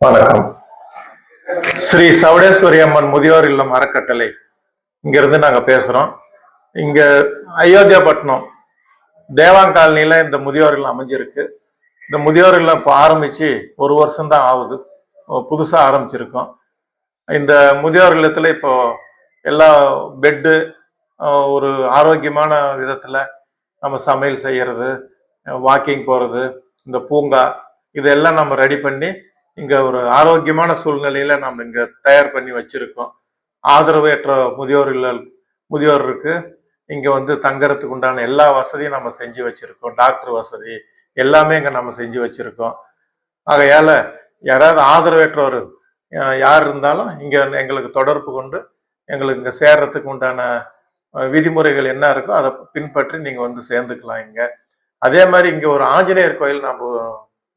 வணக்கம். ஸ்ரீ சவுடேஸ்வரி அம்மன் முதியோர் இல்லம் அறக்கட்டளை இங்கிருந்து நாங்க பேசுறோம். இங்க அயோத்தியாபட்டினம் தேவாங் காலனில இந்த முதியோர் இல்லம் அமைஞ்சிருக்கு. இந்த முதியோர் இல்லம் இப்போ ஆரம்பிச்சு ஒரு வருஷம் தான் ஆகுது, புதுசா ஆரம்பிச்சிருக்கோம். இந்த முதியோர் இல்லத்துல இப்போ எல்லா பெட்டு, ஒரு ஆரோக்கியமான விதத்துல நம்ம சமையல் செய்யறது, வாக்கிங் போறது, இந்த பூங்கா இதெல்லாம் நம்ம ரெடி பண்ணி இங்க ஒரு ஆரோக்கியமான சூழ்நிலையில நம்ம இங்க தயார் பண்ணி வச்சிருக்கோம். ஆதரவற்ற முதியோருக்கு இங்க வந்து தங்கறதுக்கு உண்டான எல்லா வசதியும் நம்ம செஞ்சு வச்சிருக்கோம். டாக்டர் வசதி எல்லாமே இங்க நம்ம செஞ்சு வச்சிருக்கோம். ஆகையால யாராவது ஆதரவற்றவர் யார் இருந்தாலும் இங்க எங்களுக்கு தொடர்பு கொண்டு எங்களுக்கு இங்க சேர்றதுக்கு உண்டான விதிமுறைகள் என்ன இருக்கோ அதை பின்பற்றி நீங்க வந்து சேர்ந்துக்கலாம் இங்க. அதே மாதிரி இங்க ஒரு ஆஞ்சநேயர் கோயில் நம்ம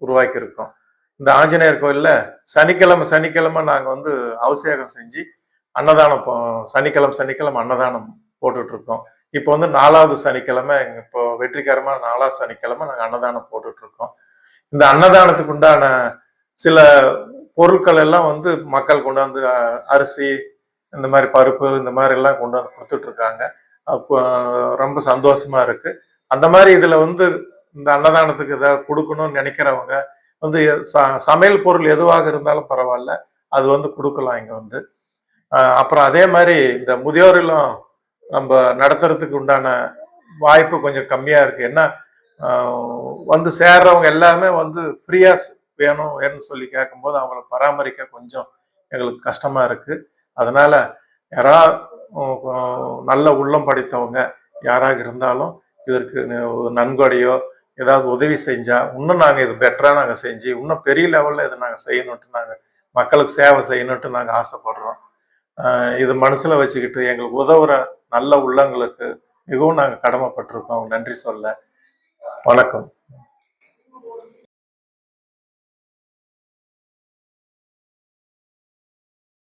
உருவாக்கி இருக்கோம். இந்த ஆஞ்சநேயர் கோயில்ல சனிக்கிழமை நாங்க வந்து அபிஷேகம் செஞ்சு அன்னதானம் சனிக்கிழமை அன்னதானம் போட்டுட்டு இருக்கோம். இப்போ வந்து 4வது சனிக்கிழமை, இப்போ வெற்றிகரமா 4வது சனிக்கிழமை நாங்க அன்னதானம் போட்டுட்டு இருக்கோம். இந்த அன்னதானத்துக்கு உண்டான சில பொருட்கள் எல்லாம் வந்து மக்கள் கொண்டு வந்து அரிசி, இந்த மாதிரி பருப்பு, இந்த மாதிரி எல்லாம் கொண்டு வந்து கொடுத்துட்டு இருக்காங்க. அப்போ ரொம்ப சந்தோஷமா இருக்கு. அந்த மாதிரி இதுல வந்து இந்த அன்னதானத்துக்கு ஏதாவது கொடுக்கணும்னு நினைக்கிறவங்க வந்து சமையல் பொருள் எதுவாக இருந்தாலும் பரவாயில்ல, அது வந்து கொடுக்கலாம் இங்க வந்து. அப்புறம் அதே மாதிரி இந்த முதியோர் இல்லம் நம்ம நடத்துறதுக்கு உண்டான வாய்ப்பு கொஞ்சம் கம்மியா இருக்கு. ஏன்னா வந்து சேர்றவங்க எல்லாமே வந்து ஃப்ரீயா வேணும்னு சொல்லி கேட்கும்போது அவங்கள பராமரிக்க கொஞ்சம் எங்களுக்கு கஷ்டமா இருக்கு. அதனால யாராவது நல்ல உள்ளம் படைத்தவங்க யாராக இருந்தாலும் இதற்கு நன்கொடையோ ஏதாவது உதவி செஞ்சா இன்னும் நாங்கள் இது பெட்டரா நாங்கள் செஞ்சு இன்னும் பெரிய லெவல்ல இதை நாங்கள் செய்யணும்ட்டு நாங்கள் மக்களுக்கு சேவை செய்யணும்ட்டு நாங்கள் ஆசைப்படுறோம். இது மனசுல வச்சுக்கிட்டு எங்களுக்கு உதவுற நல்ல உள்ளங்களுக்கு மிகவும் நாங்கள் கடமைப்பட்டிருக்கோம். நன்றி சொல்ல. வணக்கம்.